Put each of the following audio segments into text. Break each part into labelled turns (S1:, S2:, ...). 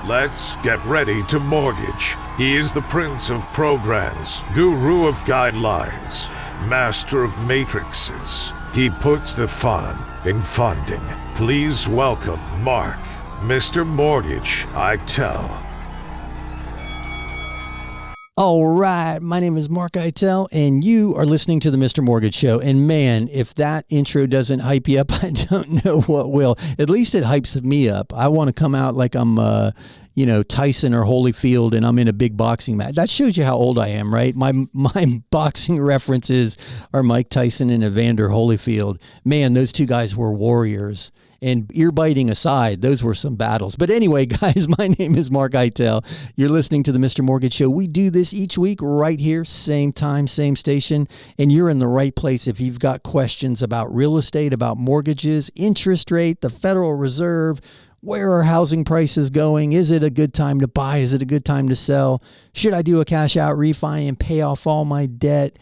S1: Let's get ready to mortgage. He is the prince of programs, guru of guidelines, master of matrices. He puts the fun in funding. Please welcome Mark, Mr. Mortgage, I tell.
S2: All right, my name is Mark Eitel, and you are listening to the Mr. Mortgage Show. And man, if that intro doesn't hype you up, I don't know what will. At least it hypes me up. I want to come out like I'm, Tyson or Holyfield, and I'm in a big boxing match. That shows you how old I am, right? My boxing references are Mike Tyson and Evander Holyfield. Man, those two guys were warriors. And ear biting aside, those were some battles. But anyway, guys, my name is Mark Eitel. You're listening to the Mr. Mortgage Show. We do this each week right here, same time, same station. And you're in the right place if you've got questions about real estate, about mortgages, interest rate, the Federal Reserve. Where are housing prices going? Is it a good time to buy? Is it a good time to sell? Should I do a cash out refi and pay off all my debt?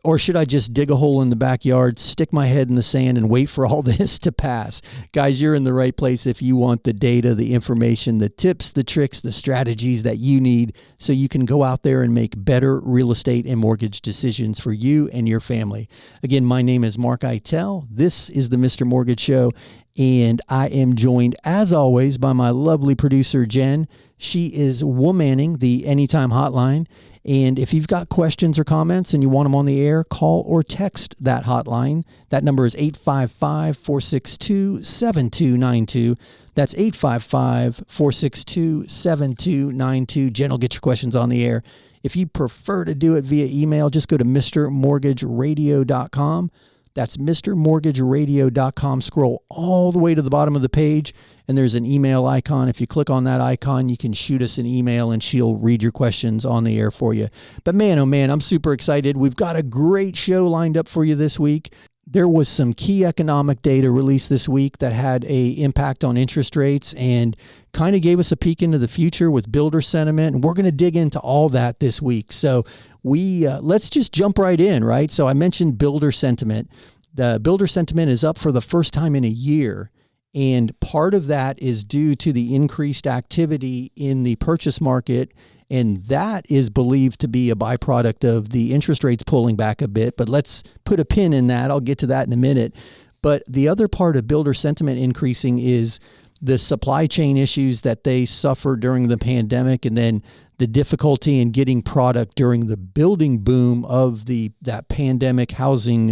S2: Or should I just dig a hole in the backyard, stick my head in the sand, and wait for all this to pass? Guys, you're in the right place if you want the data, the information, the tips, the tricks, the strategies that you need so you can go out there and make better real estate and mortgage decisions for you and your family. Again, my name is Mark Eitel. This is the Mr. Mortgage Show, and I am joined, as always, by my lovely producer, Jen. She is womanning the Anytime Hotline. And if you've got questions or comments and you want them on the air, call or text that hotline. That number is 855-462-7292. That's 855-462-7292. Jen will get your questions on the air. If you prefer to do it via email, just go to mrmortgageradio.com. That's mrmortgageradio.com. Scroll all the way to the bottom of the page, and there's an email icon. If you click on that icon, you can shoot us an email, and she'll read your questions on the air for you. But man, oh man, I'm super excited. We've got a great show lined up for you this week. There was some key economic data released this week that had an impact on interest rates and kind of gave us a peek into the future with builder sentiment. And we're going to dig into all that this week. So let's just jump right in, right? So I mentioned builder sentiment. The builder sentiment is up for the first time in a year. And part of that is due to the increased activity in the purchase market. And that is believed to be a byproduct of the interest rates pulling back a bit. But let's put a pin in that. I'll get to that in a minute. But the other part of builder sentiment increasing is the supply chain issues that they suffered during the pandemic, and then the difficulty in getting product during the building boom of that pandemic housing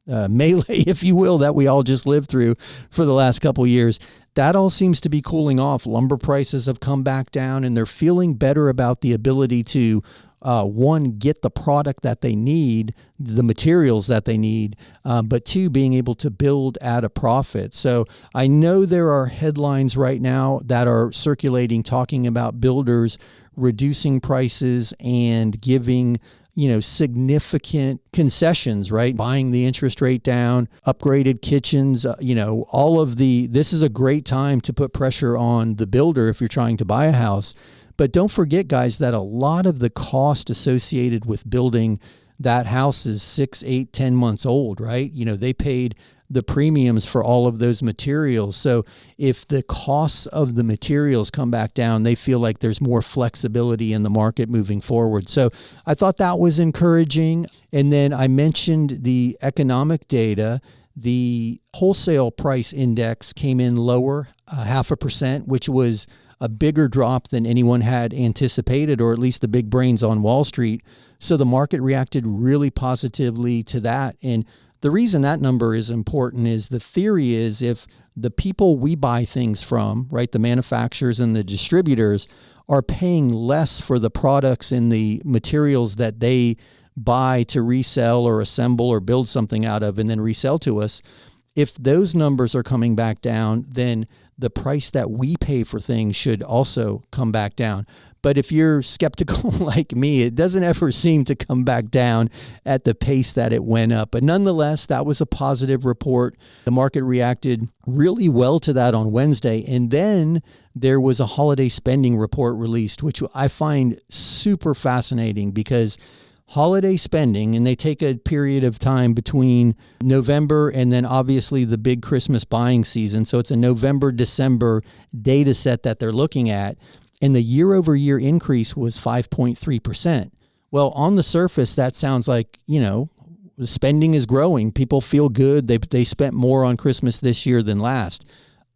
S2: melee, if you will, that we all just lived through for the last couple years. That all seems to be cooling off. Lumber prices have come back down, and they're feeling better about the ability to, one, get the product that they need, the materials that they need, but two, being able to build at a profit. So I know there are headlines right now that are circulating talking about builders reducing prices and giving significant concessions, right? Buying the interest rate down, upgraded kitchens, this is a great time to put pressure on the builder if you're trying to buy a house. But don't forget, guys, that a lot of the cost associated with building that house is 6, 8, 10 months old, right? They paid the premiums for all of those materials. So if the costs of the materials come back down, they feel like there's more flexibility in the market moving forward. So I thought that was encouraging. And then I mentioned the economic data. The wholesale price index came in lower, 0.5%, which was a bigger drop than anyone had anticipated, or at least the big brains on Wall Street. So the market reacted really positively to that. And the reason that number is important is the theory is if the people we buy things from, right, the manufacturers and the distributors, are paying less for the products and the materials that they buy to resell or assemble or build something out of and then resell to us, if those numbers are coming back down, then the price that we pay for things should also come back down. But if you're skeptical like me, it doesn't ever seem to come back down at the pace that it went up. But nonetheless, that was a positive report. The market reacted really well to that on Wednesday. And then there was a holiday spending report released, which I find super fascinating because holiday spending, and they take a period of time between November and then obviously the big Christmas buying season. So it's a November, December data set that they're looking at. and the year-over-year increase was 5.3%. Well, on the surface, that sounds like, the spending is growing. People feel good. They spent more on Christmas this year than last.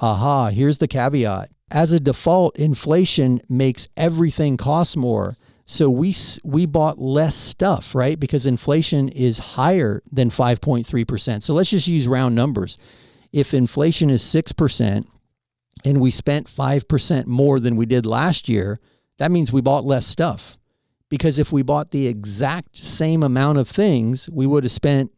S2: Aha, here's the caveat. As a default, inflation makes everything cost more. So we bought less stuff, right? Because inflation is higher than 5.3%. So let's just use round numbers. If inflation is 6% and we spent 5% more than we did last year, that means we bought less stuff. Because if we bought the exact same amount of things, we would have spent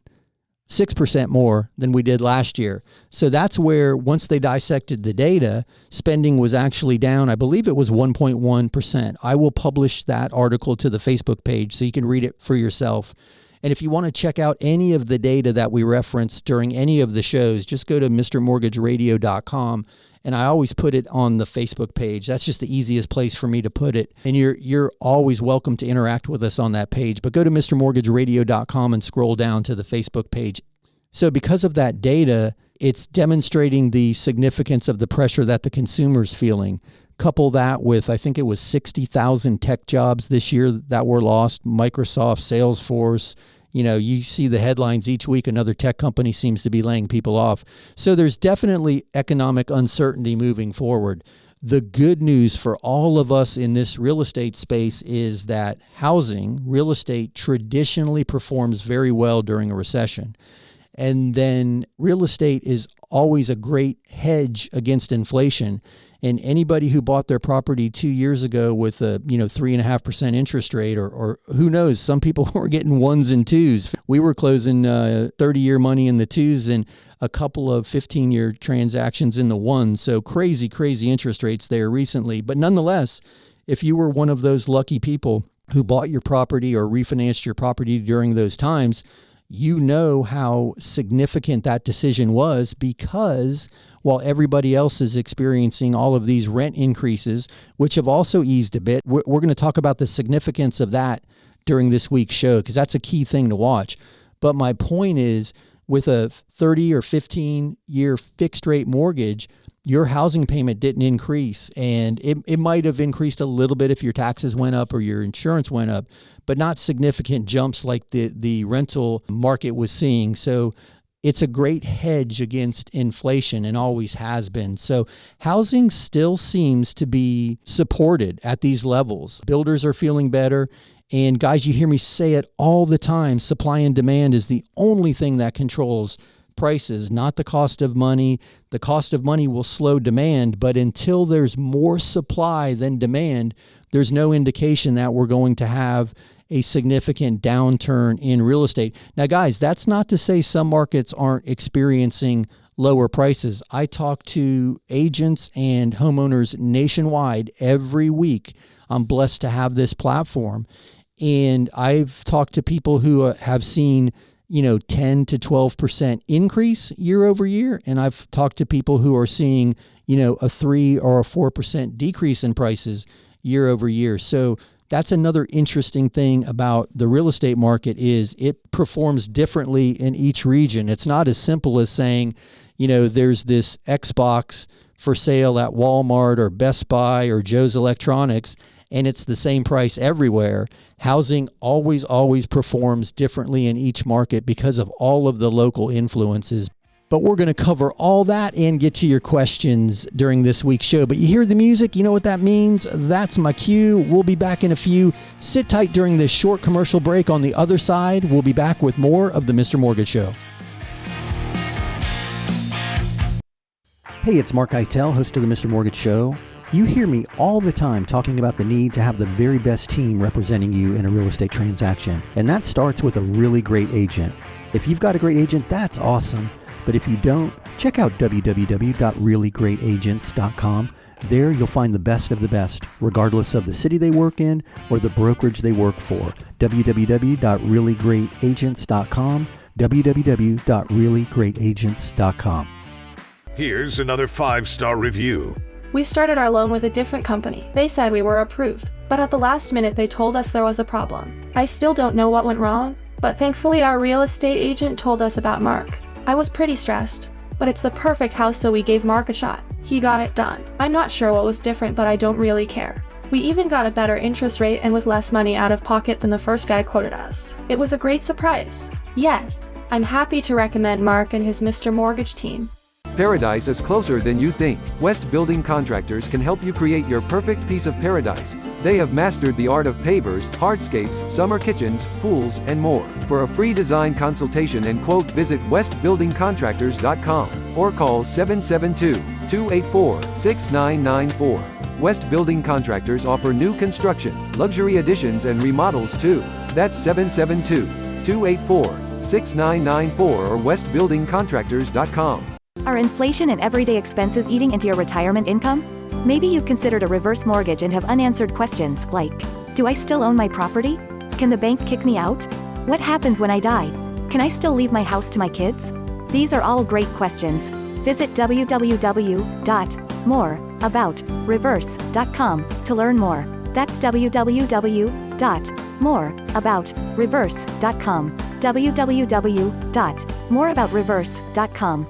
S2: 6% more than we did last year. So that's where, once they dissected the data, spending was actually down. I believe it was 1.1%. I will publish that article to the Facebook page so you can read it for yourself. And if you want to check out any of the data that we referenced during any of the shows, just go to mrmortgageradio.com. And I always put it on the Facebook page. That's just the easiest place for me to put it. And you're always welcome to interact with us on that page. But go to mrmortgageradio.com and scroll down to the Facebook page. So because of that data, it's demonstrating the significance of the pressure that the consumer's feeling. Couple that with, I think it was 60,000 tech jobs this year that were lost. Microsoft, Salesforce. You see the headlines each week, another tech company seems to be laying people off. So there's definitely economic uncertainty moving forward. The good news for all of us in this real estate space is that real estate traditionally performs very well during a recession. And then real estate is always a great hedge against inflation. And anybody who bought their property 2 years ago with a 3.5% interest rate, or who knows, some people were getting ones and twos. We were closing 30-year money in the twos and a couple of 15-year transactions in the ones. So crazy interest rates there recently. But nonetheless, if you were one of those lucky people who bought your property or refinanced your property during those times, you know how significant that decision was, because while everybody else is experiencing all of these rent increases, which have also eased a bit, we're going to talk about the significance of that during this week's show, because that's a key thing to watch. But my point is, with a 30 or 15-year fixed rate mortgage, your housing payment didn't increase. And it might have increased a little bit if your taxes went up or your insurance went up, but not significant jumps like the rental market was seeing. So it's a great hedge against inflation and always has been. So housing still seems to be supported at these levels. Builders are feeling better. And guys, you hear me say it all the time, supply and demand is the only thing that controls prices, not the cost of money. The cost of money will slow demand, but until there's more supply than demand, there's no indication that we're going to have a significant downturn in real estate. Now, guys, that's not to say some markets aren't experiencing lower prices. I talk to agents and homeowners nationwide every week. I'm blessed to have this platform. And I've talked to people who have seen 10 to 12% increase year over year. And I've talked to people who are seeing, a 3 or a 4% decrease in prices year over year. So that's another interesting thing about the real estate market is it performs differently in each region. It's not as simple as saying, there's this Xbox for sale at Walmart or Best Buy or Joe's Electronics, and it's the same price everywhere. Housing always performs differently in each market because of all of the local influences. But we're going to cover all that and get to your questions during this week's show. But you hear the music, you know what that means? That's my cue. We'll be back in a few. Sit tight during this short commercial break. On the other side, we'll be back with more of the Mr. Mortgage Show. Hey, it's Mark Eitel, host of the Mr. Mortgage Show. You hear me all the time talking about the need to have the very best team representing you in a real estate transaction. And that starts with a really great agent. If you've got a great agent, that's awesome. But if you don't, check out www.reallyGreatAgents.com. There you'll find the best of the best, regardless of the city they work in or the brokerage they work for. www.reallyGreatAgents.com. www.reallyGreatAgents.com.
S1: Here's another 5-star review.
S3: We started our loan with a different company. They said we were approved, but at the last minute they told us there was a problem. I still don't know what went wrong, but thankfully our real estate agent told us about Mark. I was pretty stressed, but it's the perfect house, so we gave Mark a shot. He got it done. I'm not sure what was different, but I don't really care. We even got a better interest rate and with less money out of pocket than the first guy quoted us. It was a great surprise. Yes, I'm happy to recommend Mark and his Mr. Mortgage team.
S4: Paradise is closer than you think. West Building Contractors can help you create your perfect piece of paradise. They have mastered the art of pavers, hardscapes, summer kitchens, pools, and more. For a free design consultation and quote, visit westbuildingcontractors.com or call 772-284-6994. West Building Contractors offer new construction, luxury additions and remodels too. That's 772-284-6994 or westbuildingcontractors.com.
S5: Are inflation and everyday expenses eating into your retirement income? Maybe you've considered a reverse mortgage and have unanswered questions like, do I still own my property? Can the bank kick me out? What happens when I die? Can I still leave my house to my kids? These are all great questions. Visit www.moreaboutreverse.com to learn more. That's www.moreaboutreverse.com. www.moreaboutreverse.com.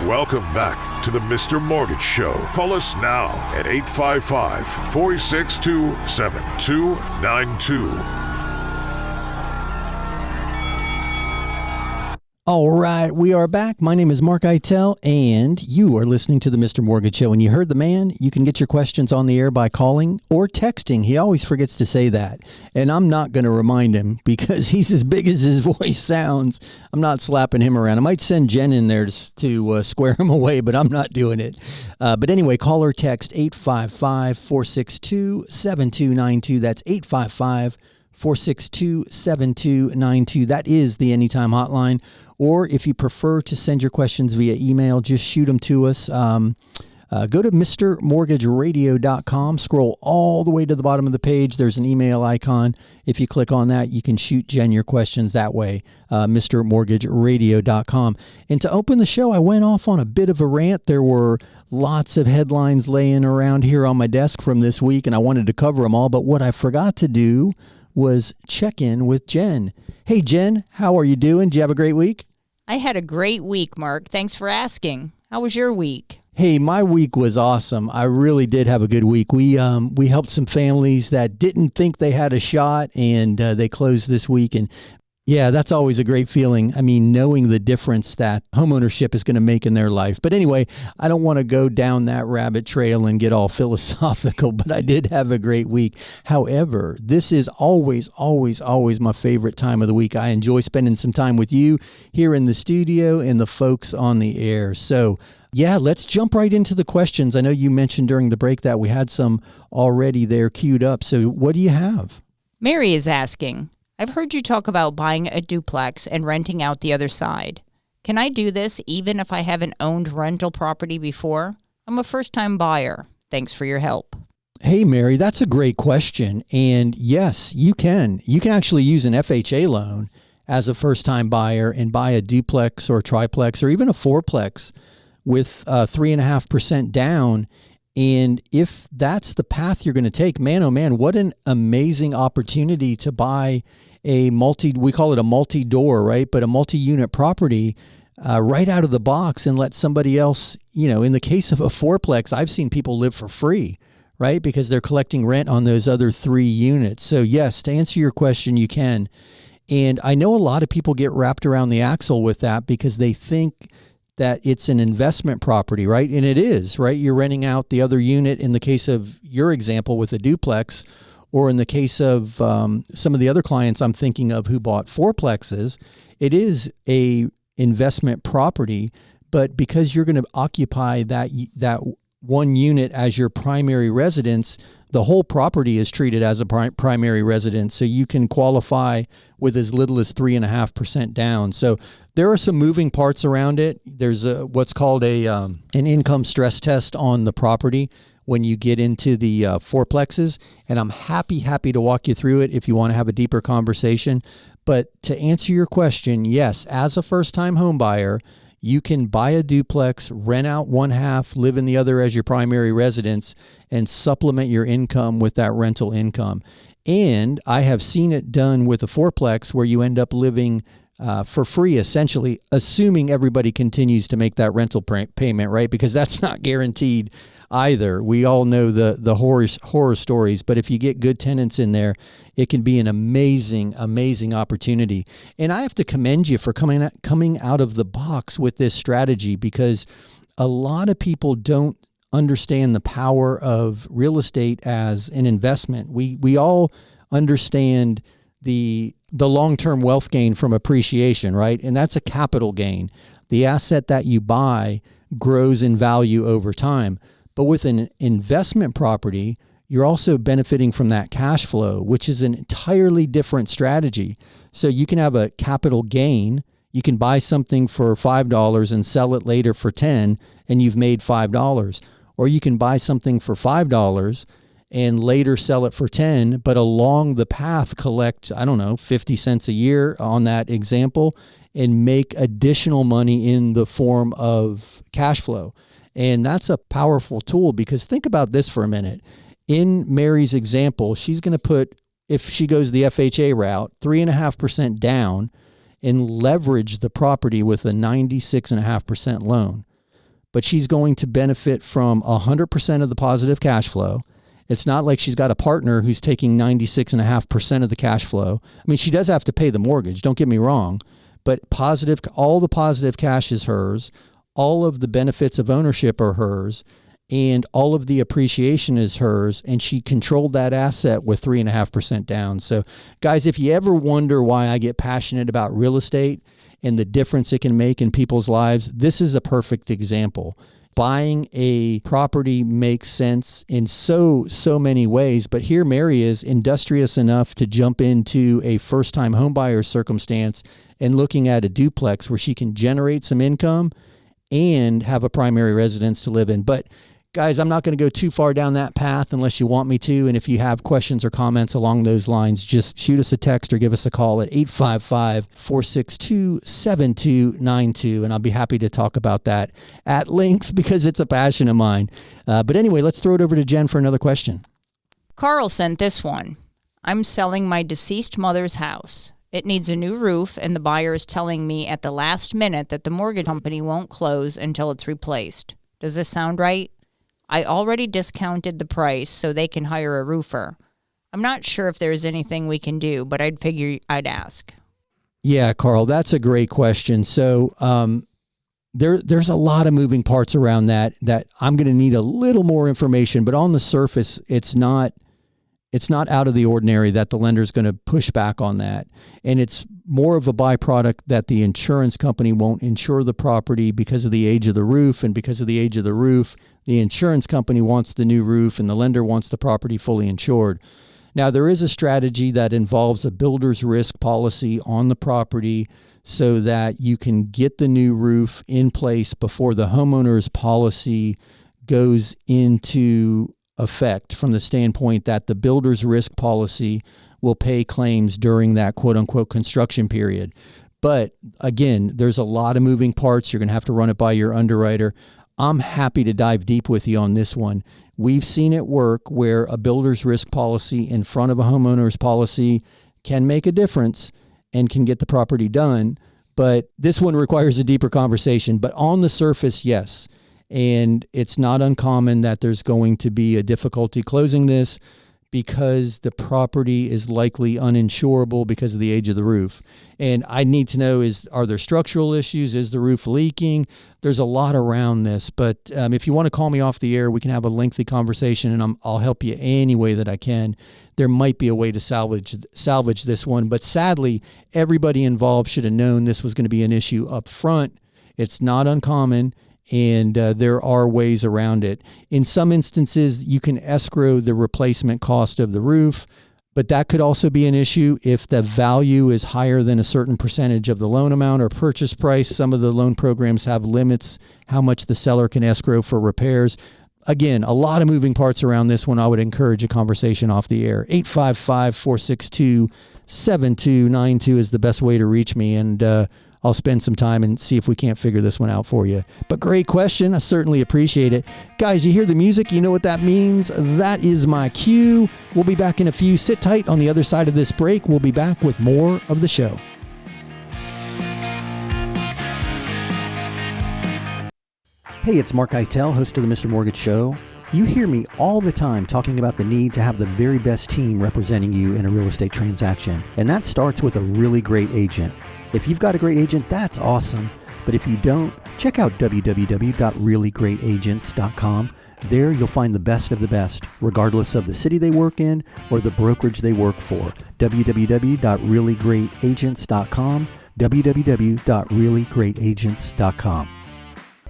S1: Welcome back to the Mr. Mortgage Show. Call us now at 855-462-7292.
S2: All right, we are back. My name is Mark Eitel, and you are listening to the Mr. Mortgage Show. And you heard the man. You can get your questions on the air by calling or texting. He always forgets to say that. And I'm not going to remind him because he's as big as his voice sounds. I'm not slapping him around. I might send Jen in there to square him away, but I'm not doing it. But anyway, call or text 855-462-7292. That's 855-462-7292. That is the Anytime Hotline. Or if you prefer to send your questions via email, just shoot them to us. Go to mrmortgageradio.com. Scroll all the way to the bottom of the page. There's an email icon. If you click on that, you can shoot Jen your questions that way. mrmortgageradio.com. And to open the show, I went off on a bit of a rant. There were lots of headlines laying around here on my desk from this week, and I wanted to cover them all. But what I forgot to do was check in with Jen. Hey, Jen, how are you doing? Did you have a great week?
S6: I had a great week, Mark. Thanks for asking. How was your week?
S2: Hey, my week was awesome. I really did have a good week. We helped some families that didn't think they had a shot, and they closed this week. And yeah, that's always a great feeling. I mean, knowing the difference that homeownership is going to make in their life. But anyway, I don't want to go down that rabbit trail and get all philosophical, but I did have a great week. However, this is always my favorite time of the week. I enjoy spending some time with you here in the studio and the folks on the air. So yeah, let's jump right into the questions. I know you mentioned during the break that we had some already there queued up. So what do you have?
S6: Mary is asking, I've heard you talk about buying a duplex and renting out the other side. Can I do this even if I haven't owned rental property before? I'm a first-time buyer. Thanks for your help.
S2: Hey, Mary, that's a great question. And yes, you can. You can actually use an FHA loan as a first-time buyer and buy a duplex or triplex or even a fourplex with 3.5% down. And if that's the path you're going to take, man, oh man, what an amazing opportunity to buy we call it a multi-door, right? But a multi-unit property right out of the box and let somebody else, in the case of a fourplex, I've seen people live for free, right? Because they're collecting rent on those other 3 units. So yes, to answer your question, you can. And I know a lot of people get wrapped around the axle with that because they think that it's an investment property, right? And it is, right? You're renting out the other unit in the case of your example with a duplex, or in the case of some of the other clients I'm thinking of who bought fourplexes, it is a investment property, but because you're going to occupy that one unit as your primary residence, the whole property is treated as a primary residence. So you can qualify with as little as 3.5% down. So there are some moving parts around it. There's what's called an income stress test on the property when you get into the fourplexes. And I'm happy to walk you through it if you want to have a deeper conversation. But to answer your question, yes, as a first-time home buyer, you can buy a duplex, rent out one half, live in the other as your primary residence, and supplement your income with that rental income. And I have seen it done with a fourplex where you end up living for free, essentially, assuming everybody continues to make that rental payment, right? Because that's not guaranteed. either. We all know the horror stories, but if you get good tenants in there, it can be an amazing opportunity. And I have to commend you for coming out of the box with this strategy, because a lot of people don't understand the power of real estate as an investment. We all understand the long-term wealth gain from appreciation, right? And that's a capital gain. The asset that you buy grows in value over time. But with an investment property, you're also benefiting from that cash flow, which is an entirely different strategy. So you can have a capital gain. You can buy something for $5 and sell it later for $10, and you've made $5. Or you can buy something for $5 and later sell it for $10, but along the path collect, 50 cents a year on that example, and make additional money in the form of cash flow. And that's a powerful tool, because think about this for a minute. In Mary's example, she's going to put, if she goes the FHA route, 3.5% down and leverage the property with a 96.5% loan. But she's going to benefit from 100% of the positive cash flow. It's not like she's got a partner who's taking 96.5% of the cash flow. I mean, she does have to pay the mortgage, don't get me wrong, but all the positive cash is hers. All of the benefits of ownership are hers, and all of the appreciation is hers, and she controlled that asset with 3.5% down. So guys, if you ever wonder why I get passionate about real estate and the difference it can make in people's lives, this is a perfect example. Buying a property makes sense in so many ways, but here Mary is industrious enough to jump into a first-time homebuyer circumstance and looking at a duplex where she can generate some income and have a primary residence to live in. But guys, I'm not going to go too far down that path unless you want me to. And if you have questions or comments along those lines, just shoot us a text or give us a call at 855-462-7292. And I'll be happy to talk about that at length, because it's a passion of mine. But anyway, let's throw it over to Jen for another question.
S6: Carl sent this one. I'm selling my deceased mother's house. It needs a new roof, and the buyer is telling me at the last minute that the mortgage company won't close until it's replaced. Does this sound right? I already discounted the price so they can hire a roofer. I'm not sure if there's anything we can do, but I'd figure I'd ask.
S2: Yeah, Carl, that's a great question. So there's a lot of moving parts around that I'm going to need a little more information, but on the surface, it's not out of the ordinary that the lender's going to push back on that. And it's more of a byproduct that the insurance company won't insure the property because of the age of the roof. And because of the age of the roof, the insurance company wants the new roof and the lender wants the property fully insured. Now, there is a strategy that involves a builder's risk policy on the property so that you can get the new roof in place before the homeowner's policy goes into effect, from the standpoint that the builder's risk policy will pay claims during that quote unquote construction period. But again, there's a lot of moving parts. You're going to have to run it by your underwriter. I'm happy to dive deep with you on this one. We've seen it work where a builder's risk policy in front of a homeowner's policy can make a difference and can get the property done. But this one requires a deeper conversation. But on the surface, yes. And it's not uncommon that there's going to be a difficulty closing this because the property is likely uninsurable because of the age of the roof. And I need to know, are there structural issues? Is the roof leaking? There's a lot around this. But if you want to call me off the air, we can have a lengthy conversation, and I'll help you any way that I can. There might be a way to salvage this one. But sadly, everybody involved should have known this was going to be an issue up front. It's not uncommon. And there are ways around it. In some instances, you can escrow the replacement cost of the roof, but that could also be an issue if the value is higher than a certain percentage of the loan amount or purchase price. Some of the loan programs have limits how much the seller can escrow for repairs. Again, a lot of moving parts around this one. I would encourage a conversation off the air. 855-462-7292 is the best way to reach me, and I'll spend some time and see if we can't figure this one out for you. But great question. I certainly appreciate it. Guys, you hear the music? You know what that means? That is my cue. We'll be back in a few. Sit tight on the other side of this break. We'll be back with more of the show. Hey, it's Mark Eitel, host of the Mr. Mortgage Show. You hear me all the time talking about the need to have the very best team representing you in a real estate transaction, and that starts with a really great agent. If you've got a great agent, that's awesome, but if you don't, check out www.reallyGreatAgents.com. There you'll find the best of the best, regardless of the city they work in or the brokerage they work for. www.reallyGreatAgents.com, www.reallyGreatAgents.com.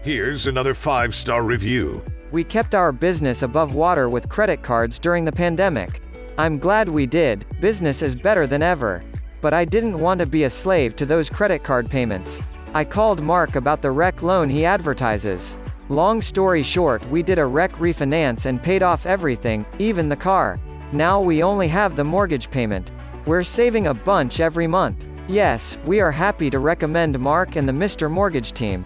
S1: Here's another 5-star review.
S7: We kept our business above water with credit cards during the pandemic. I'm glad we did, business is better than ever. But I didn't want to be a slave to those credit card payments. I called Mark about the rec loan he advertises. Long story short, we did a rec refinance and paid off everything, even the car. Now we only have the mortgage payment. We're saving a bunch every month. Yes, we are happy to recommend Mark and the Mr. Mortgage team.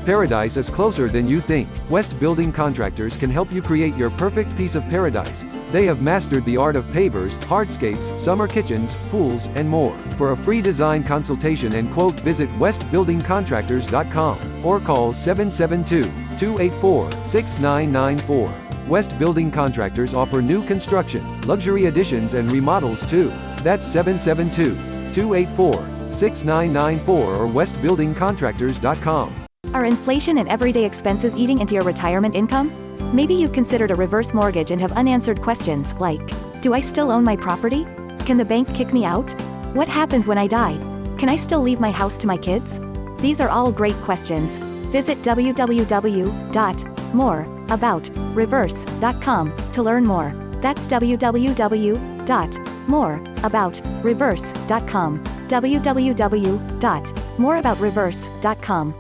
S4: Paradise is closer than you think. West Building Contractors can help you create your perfect piece of paradise. They have mastered the art of pavers, hardscapes, summer kitchens, pools, and more. For a free design consultation and quote, visit westbuildingcontractors.com or call 772-284-6994. West Building Contractors offer new construction, luxury additions and remodels too. That's 772-284-6994 or westbuildingcontractors.com.
S5: Are inflation and everyday expenses eating into your retirement income? Maybe you've considered a reverse mortgage and have unanswered questions like, do I still own my property? Can the bank kick me out? What happens when I die? Can I still leave my house to my kids? These are all great questions. Visit www.moreaboutreverse.com to learn more. That's www.moreaboutreverse.com. www.moreaboutreverse.com.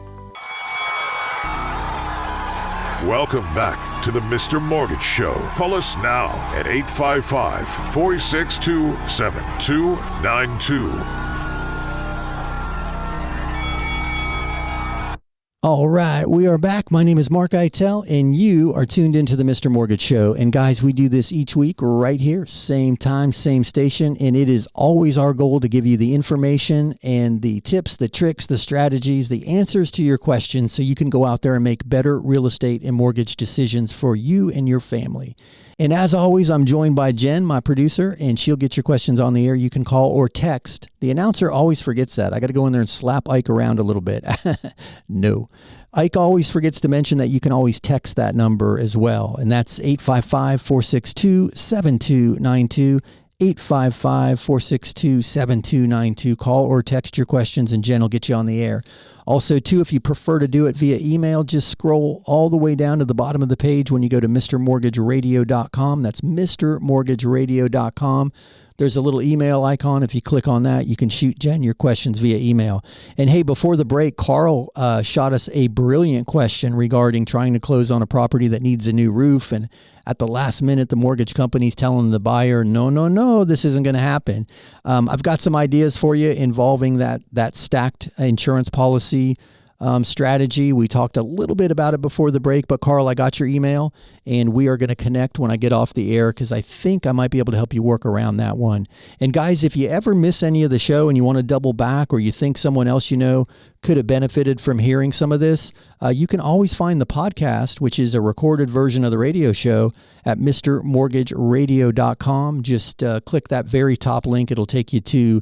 S1: Welcome back to the Mr. Mortgage Show. Call us now at 855-462-7292.
S2: All right, we are back. My name is Mark Eitel, and you are tuned into the Mr. Mortgage Show. And guys, we do this each week right here, same time, same station, and it is always our goal to give you the information and the tips, the tricks, the strategies, the answers to your questions so you can go out there and make better real estate and mortgage decisions for you and your family. And as always, I'm joined by Jen, my producer, and she'll get your questions on the air. You can call or text. The announcer always forgets that. I got to go in there and slap Ike around a little bit. No. Ike always forgets to mention that you can always text that number as well. And that's 855-462-7292. 855-462-7292. Call or text your questions and Jen will get you on the air. Also, too, if you prefer to do it via email, just scroll all the way down to the bottom of the page when you go to mrmortgageradio.com. That's mrmortgageradio.com. There's a little email icon. If you click on that, you can shoot Jen your questions via email. And hey, before the break, Carl shot us a brilliant question regarding trying to close on a property that needs a new roof. And at the last minute, the mortgage company's telling the buyer, no, this isn't going to happen. I've got some ideas for you involving that stacked insurance policy strategy. We talked a little bit about it before the break, but Carl, I got your email and we are going to connect when I get off the air because I think I might be able to help you work around that one. And guys, if you ever miss any of the show and you want to double back or you think someone else you know could have benefited from hearing some of this, you can always find the podcast, which is a recorded version of the radio show, at mrmortgageradio.com. Just click that very top link. It'll take you to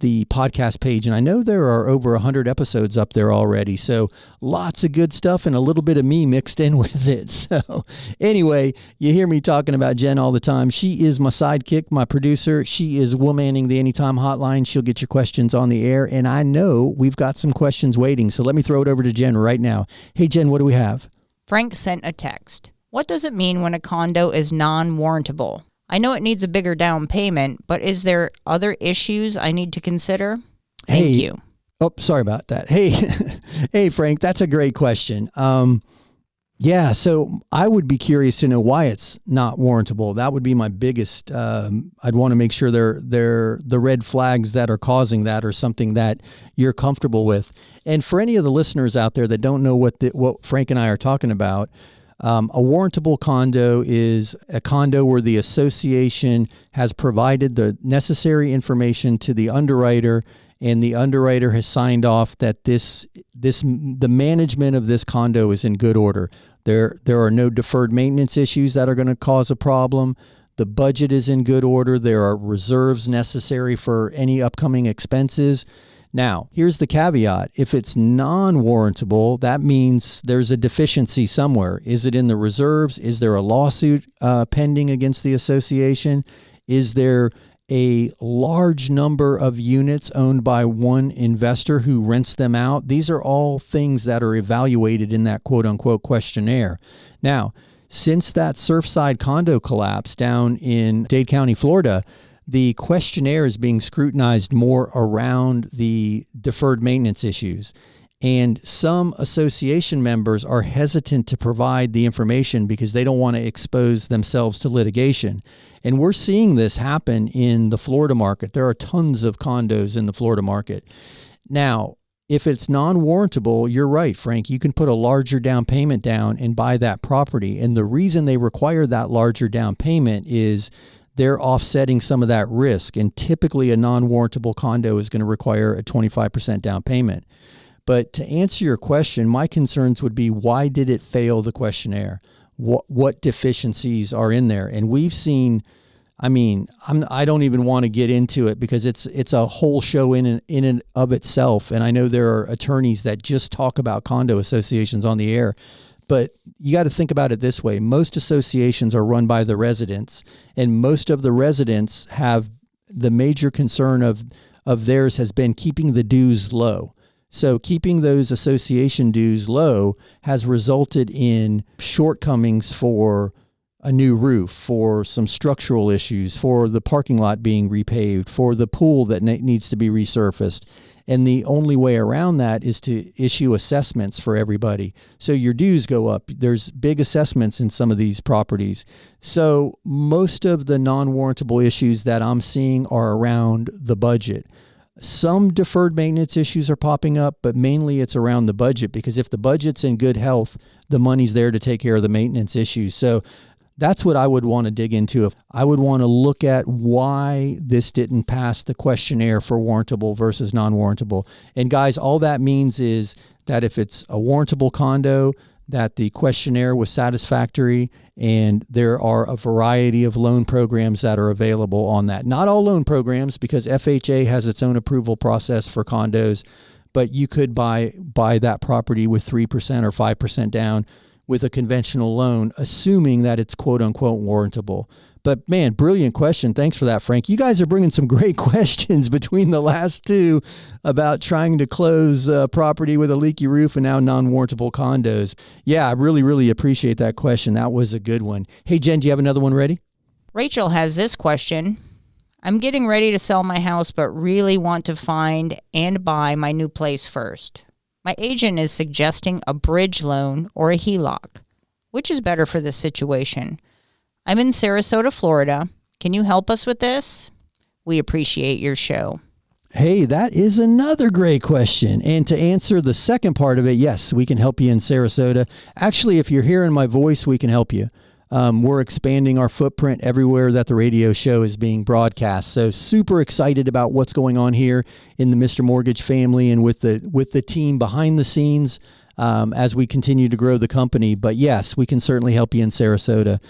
S2: the podcast page. And I know there are over 100 episodes up there already. So lots of good stuff and a little bit of me mixed in with it. So anyway, you hear me talking about Jen all the time. She is my sidekick, my producer. She is womanning the Anytime Hotline. She'll get your questions on the air. And I know we've got some questions waiting. So let me throw it over to Jen right now. Hey, Jen, what do we have?
S6: Frank sent a text. What does it mean when a condo is non-warrantable? I know it needs a bigger down payment, but is there other issues I need to consider? Thank you.
S2: Oh, sorry about that. Hey, hey, Frank, that's a great question. Yeah, so I would be curious to know why it's not warrantable. That would be my biggest. I'd want to make sure they're the red flags that are causing that or something that you're comfortable with. And for any of the listeners out there that don't know what Frank and I are talking about, a warrantable condo is a condo where the association has provided the necessary information to the underwriter and the underwriter has signed off that the management of this condo is in good order. There are no deferred maintenance issues that are going to cause a problem. The budget is in good order. There are reserves necessary for any upcoming expenses. Now, here's the caveat. If it's non-warrantable, that means there's a deficiency somewhere. Is it in the reserves? Is there a lawsuit pending against the association? Is there a large number of units owned by one investor who rents them out? These are all things that are evaluated in that quote-unquote questionnaire. Now, since that Surfside condo collapse down in Dade County, Florida, the questionnaire is being scrutinized more around the deferred maintenance issues. And some association members are hesitant to provide the information because they don't want to expose themselves to litigation. And we're seeing this happen in the Florida market. There are tons of condos in the Florida market. Now, if it's non-warrantable, you're right, Frank. You can put a larger down payment down and buy that property. And the reason they require that larger down payment is they're offsetting some of that risk. And typically a non-warrantable condo is going to require a 25% down payment. But to answer your question, my concerns would be, why did it fail the questionnaire? What deficiencies are in there? And we've seen, I don't even want to get into it because it's a whole show in and of itself. And I know there are attorneys that just talk about condo associations on the air. But you got to think about it this way. Most associations are run by the residents, and most of the residents have the major concern of theirs has been keeping the dues low. So keeping those association dues low has resulted in shortcomings for a new roof, for some structural issues, for the parking lot being repaved, for the pool that needs to be resurfaced. And the only way around that is to issue assessments for everybody. So your dues go up. There's big assessments in some of these properties. So most of the non-warrantable issues that I'm seeing are around the budget. Some deferred maintenance issues are popping up, but mainly it's around the budget, because if the budget's in good health, the money's there to take care of the maintenance issues. So that's what I would want to dig into. I would want to look at why this didn't pass the questionnaire for warrantable versus non-warrantable. And guys, all that means is that if it's a warrantable condo, that the questionnaire was satisfactory, and there are a variety of loan programs that are available on that. Not all loan programs, because FHA has its own approval process for condos, but you could buy that property with 3% or 5% down with a conventional loan, assuming that it's quote unquote warrantable. But man, brilliant question. Thanks for that, Frank. You guys are bringing some great questions between the last two about trying to close property with a leaky roof and now non-warrantable condos. Yeah, I really, really appreciate that question. That was a good one. Hey, Jen, do you have another one ready?
S6: Rachel has this question. I'm getting ready to sell my house, but really want to find and buy my new place first. My agent is suggesting a bridge loan or a HELOC. Which is better for this situation? I'm in Sarasota, Florida. Can you help us with this? We appreciate your show.
S2: Hey, that is another great question. And to answer the second part of it, yes, we can help you in Sarasota. Actually, if you're hearing my voice, we can help you. We're expanding our footprint everywhere that the radio show is being broadcast. So super excited about what's going on here in the Mr. Mortgage family and with the team behind the scenes as we continue to grow the company. But yes, we can certainly help you in Sarasota.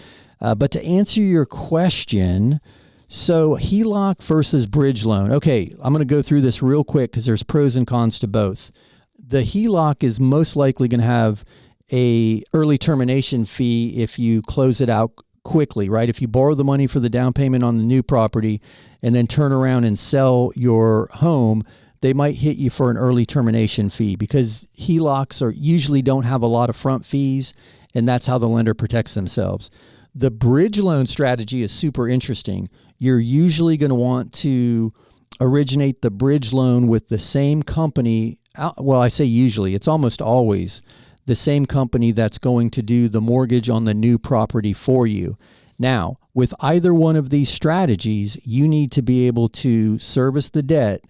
S2: But to answer your question, so HELOC versus bridge loan. Okay, I'm going to go through this real quick because there's pros and cons to both. The HELOC is most likely going to have a early termination fee if you close it out quickly, right? If you borrow the money for the down payment on the new property and then turn around and sell your home, they might hit you for an early termination fee, because HELOCs usually don't have a lot of front fees, and that's how the lender protects themselves. The bridge loan strategy is super interesting. You're usually going to want to originate the bridge loan with the same company. Well, I say usually, it's almost always the same company that's going to do the mortgage on the new property for you. Now, with either one of these strategies, you need to be able to service the debt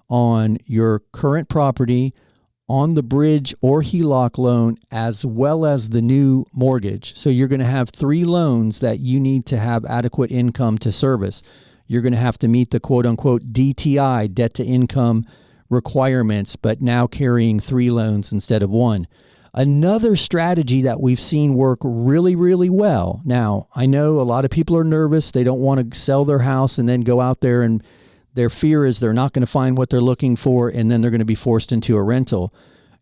S2: on your current property, on the bridge or HELOC loan, as well as the new mortgage. So you're going to have 3 loans that you need to have adequate income to service. You're going to have to meet the quote unquote DTI, debt to income requirements, but now carrying 3 loans instead of 1. Another strategy that we've seen work really, really well. Now, I know a lot of people are nervous. They don't want to sell their house and then go out there, and their fear is they're not going to find what they're looking for, and then they're going to be forced into a rental.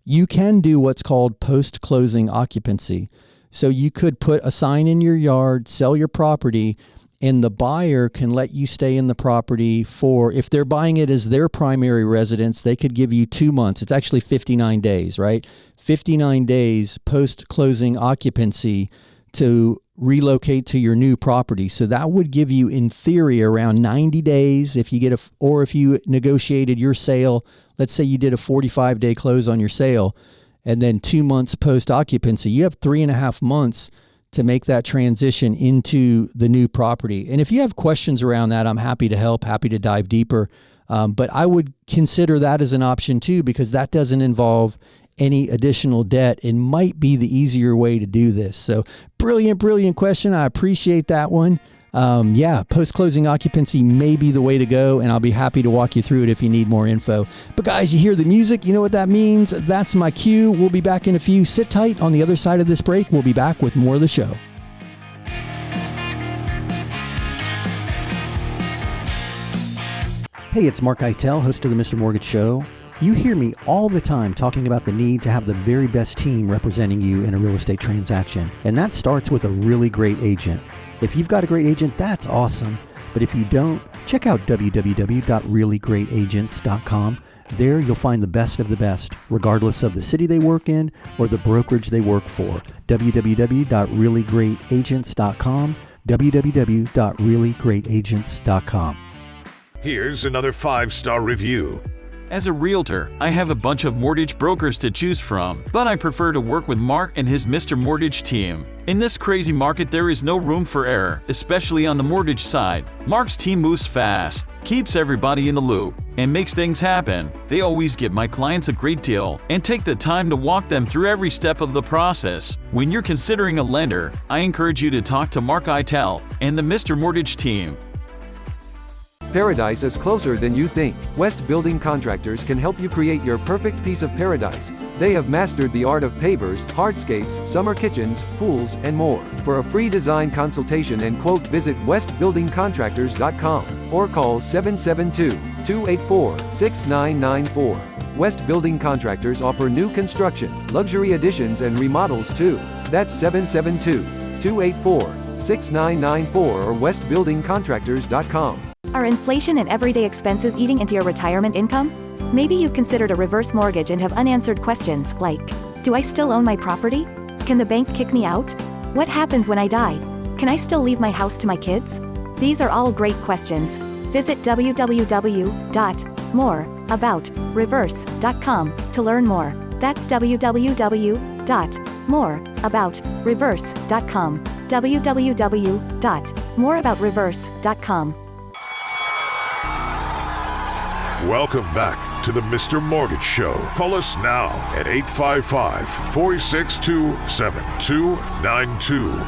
S2: You can do what's called post-closing occupancy. So you could put a sign in your yard, sell your property, and the buyer can let you stay in the property for, if they're buying it as their primary residence, they could give you 2 months. It's actually 59 days, right? 59 days post-closing occupancy to relocate to your new property. So that would give you, in theory, around 90 days if you get or if you negotiated your sale. Let's say you did a 45-day close on your sale, and then 2 months post-occupancy. You have 3.5 months to make that transition into the new property. And if you have questions around that, I'm happy to help, happy to dive deeper. But I would consider that as an option too, because that doesn't involve any additional debt and might be the easier way to do this. So brilliant question. I appreciate that one. Post-closing occupancy may be the way to go, and I'll be happy to walk you through it if you need more info. But guys, you hear the music, you know what that means. That's my cue. We'll be back in a few. Sit tight. On the other side of this break, we'll be back with more of the show. Hey, it's Mark Eitel, host of the Mr. Mortgage Show. You hear me all the time talking about the need to have the very best team representing you in a real estate transaction, and that starts with a really great agent. If you've got a great agent, that's awesome. But if you don't, check out www.reallyGreatAgents.com. There you'll find the best of the best, regardless of the city they work in or the brokerage they work for. www.reallyGreatAgents.com. www.reallyGreatAgents.com.
S1: Here's another 5-star review.
S8: As a realtor, I have a bunch of mortgage brokers to choose from, but I prefer to work with Mark and his Mr. Mortgage team. In this crazy market, there is no room for error, especially on the mortgage side. Mark's team moves fast, keeps everybody in the loop, and makes things happen. They always give my clients a great deal and take the time to walk them through every step of the process. When you're considering a lender, I encourage you to talk to Mark Eitel and the Mr. Mortgage team.
S4: Paradise is closer than you think. West Building Contractors can help you create your perfect piece of paradise. They have mastered the art of pavers, hardscapes, summer kitchens, pools, and more. For a free design consultation and quote, visit westbuildingcontractors.com or call 772-284-6994. West Building Contractors offer new construction, luxury additions, and remodels too. That's 772-284-6994 or westbuildingcontractors.com.
S5: Are inflation and everyday expenses eating into your retirement income? Maybe you've considered a reverse mortgage and have unanswered questions like, do I still own my property? Can the bank kick me out? What happens when I die? Can I still leave my house to my kids? These are all great questions. Visit www.moreaboutreverse.com to learn more. That's www.moreaboutreverse.com. www.moreaboutreverse.com.
S1: Welcome back to the Mr. Mortgage Show. Call us now at 855-462-7292.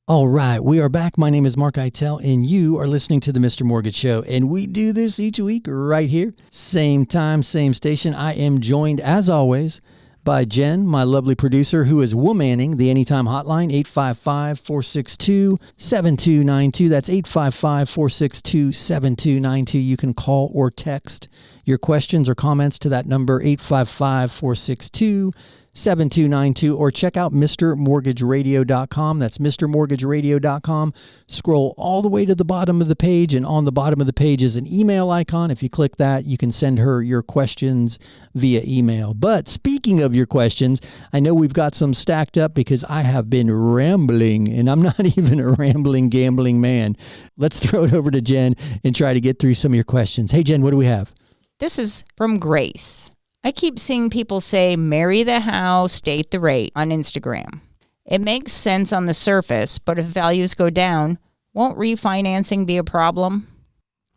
S2: All right, we are back. My name is Mark Eitel, and you are listening to the Mr. Mortgage Show. And we do this each week right here. Same time, same station. I am joined, as always, by Jen, my lovely producer, who is womanning the Anytime Hotline, 855-462-7292. That's 855-462-7292. You can call or text your questions or comments to that number, 855-462-7292. 7292, or check out MrMortgageRadio.com. That's MrMortgageRadio.com. Scroll all the way to the bottom of the page, and on the bottom of the page is an email icon. If you click that, you can send her your questions via email. But speaking of your questions, I know we've got some stacked up because I have been rambling, and I'm not even a rambling, gambling man. Let's throw it over to Jen and try to get through some of your questions. Hey, Jen, what do we have?
S6: This is from Grace. I keep seeing people say, marry the house, date the rate on Instagram. It makes sense on the surface, but if values go down, won't refinancing be a problem?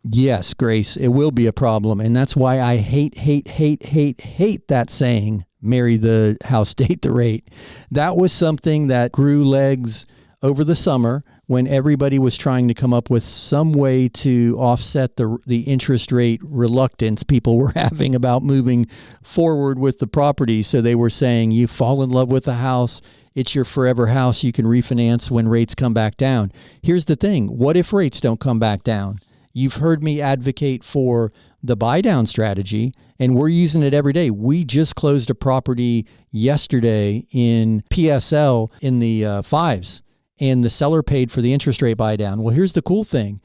S2: Yes, Grace, it will be a problem. And that's why I hate that saying, marry the house, date the rate. That was something that grew legs over the summer when everybody was trying to come up with some way to offset the interest rate reluctance people were having about moving forward with the property. So they were saying, you fall in love with a house, it's your forever house, you can refinance when rates come back down. Here's the thing. What if rates don't come back down? You've heard me advocate for the buy down strategy, and we're using it every day. We just closed a property yesterday in PSL in the fives, and the seller paid for the interest rate buy down. Well, here's the cool thing.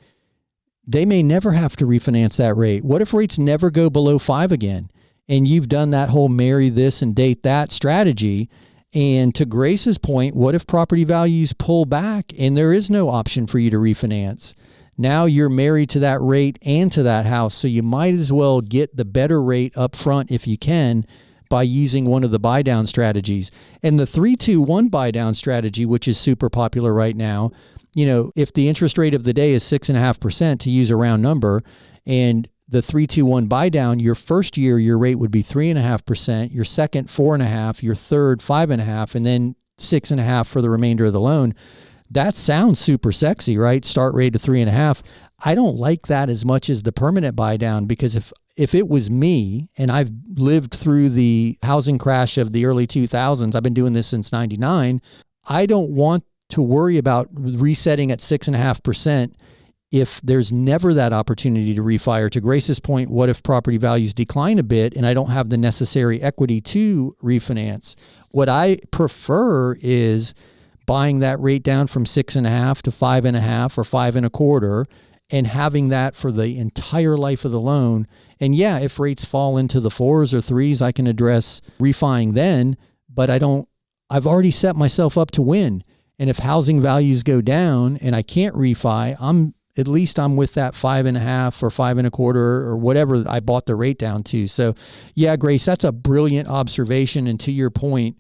S2: They may never have to refinance that rate. What if rates never go below 5 again? And you've done that whole marry this and date that strategy. And to Grace's point, what if property values pull back and there is no option for you to refinance? Now you're married to that rate and to that house. So you might as well get the better rate up front if you can by using one of the buy down strategies. And the 3-2-1 buy down strategy, which is super popular right now, if the interest rate of the day is 6.5%, to use a round number, and the 3-2-1 buy down, your first year, your rate would be 3.5%, your second 4.5%, your third 5.5%, and then 6.5% for the remainder of the loan. That sounds super sexy, right? Start rate of 3.5%. I don't like that as much as the permanent buy down, because if it was me, and I've lived through the housing crash of the early 2000s, I've been doing this since 99, I don't want to worry about resetting at 6.5% if there's never that opportunity to refi. Or to Grace's point, what if property values decline a bit and I don't have the necessary equity to refinance? What I prefer is buying that rate down from 6.5 to 5.5 or 5.25, and having that for the entire life of the loan. And yeah, if rates fall into the 4s or 3s, I can address refining then, but I've already set myself up to win. And if housing values go down and I can't refi, I'm with that 5.5 or 5.25 or whatever I bought the rate down to. So yeah, Grace, that's a brilliant observation. And to your point,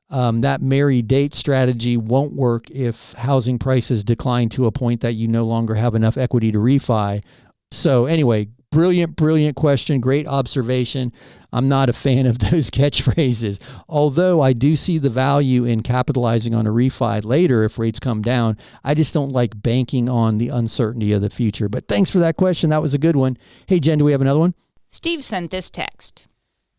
S2: that marry date strategy won't work if housing prices decline to a point that you no longer have enough equity to refi. So anyway, brilliant question. Great observation. I'm not a fan of those catchphrases, although I do see the value in capitalizing on a refi later if rates come down. I just don't like banking on the uncertainty of the future. But thanks for that question. That was a good one. Hey, Jen, do we have another one?
S6: Steve sent this text.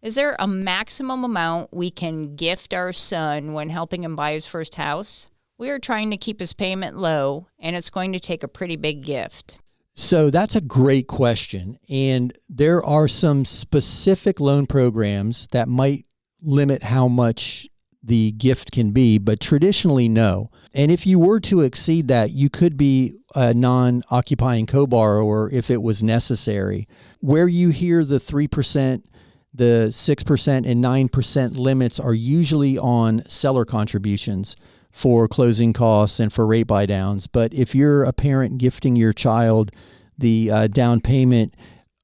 S6: Is there a maximum amount we can gift our son when helping him buy his first house? We are trying to keep his payment low, and it's going to take a pretty big gift.
S2: So that's a great question. And there are some specific loan programs that might limit how much the gift can be, but traditionally, no. And if you were to exceed that, you could be a non-occupying co-borrower if it was necessary. Where you hear the 3%, the 6% and 9% limits are usually on seller contributions for closing costs and for rate buy downs. But if you're a parent gifting your child the down payment,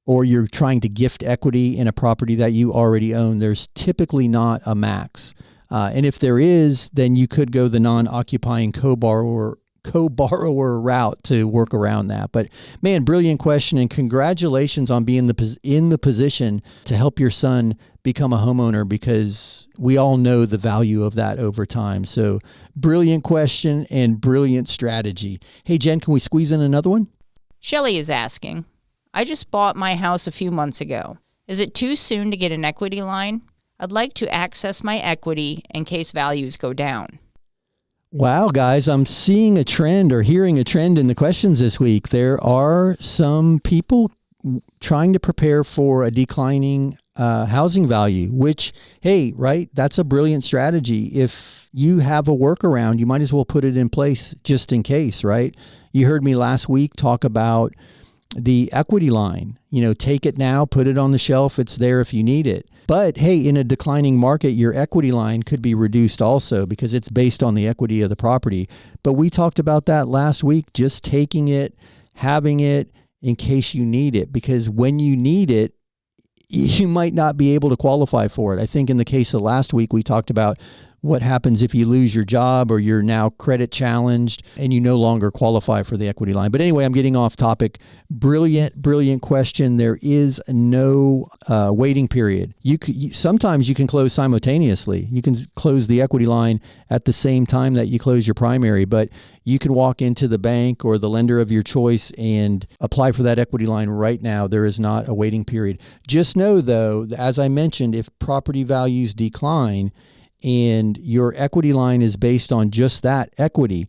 S2: or you're trying to gift equity in a property that you already own, there's typically not a max. And if there is, then you could go the non-occupying co-borrower route to work around that. But man, brilliant question, and congratulations on being in the position to help your son become a homeowner, because we all know the value of that over time. So brilliant question and brilliant strategy. Hey, Jen, can we squeeze in another one?
S6: Shelley is asking, I just bought my house a few months ago. Is it too soon to get an equity line? I'd like to access my equity in case values go down.
S2: Wow, guys, I'm seeing a trend or hearing a trend in the questions this week. There are some people trying to prepare for a declining housing value, which, hey, right, that's a brilliant strategy. If you have a workaround, you might as well put it in place just in case, right? You heard me last week talk about the equity line. Take it now, put it on the shelf. It's there if you need it. But hey, in a declining market, your equity line could be reduced also because it's based on the equity of the property. But we talked about that last week, just taking it, having it in case you need it, because when you need it, you might not be able to qualify for it. I think in the case of last week, we talked about what happens if you lose your job or you're now credit challenged and you no longer qualify for the equity line. But anyway, I'm getting off topic. Brilliant question. There is no waiting period. Sometimes you can close simultaneously. You can close the equity line at the same time that you close your primary, but you can walk into the bank or the lender of your choice and apply for that equity line right now. There is not a waiting period. Just know, though, as I mentioned, if property values decline and your equity line is based on just that equity,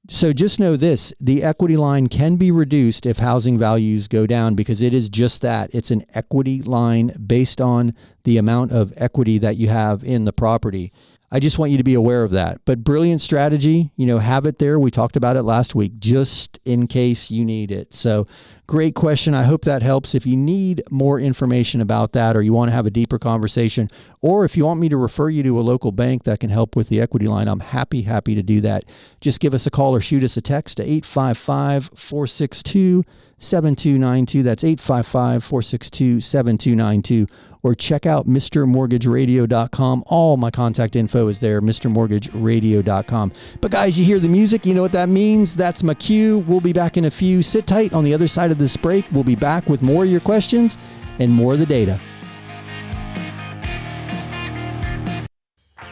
S2: so just know this, the equity line can be reduced if housing values go down, because it is just that. It's an equity line based on the amount of equity that you have in the property. I just want you to be aware of that. But brilliant strategy, have it there. We talked about it last week, just in case you need it. So great question. I hope that helps. If you need more information about that, or you want to have a deeper conversation, or if you want me to refer you to a local bank that can help with the equity line, I'm happy to do that. Just give us a call or shoot us a text to 855-462-7292. That's 855-462-7292. Or check out MrMortgageRadio.com. All my contact info is there, MrMortgageRadio.com. But guys, you hear the music, you know what that means. That's my cue. We'll be back in a few. Sit tight on the other side of this break. We'll be back with more of your questions and more of the data.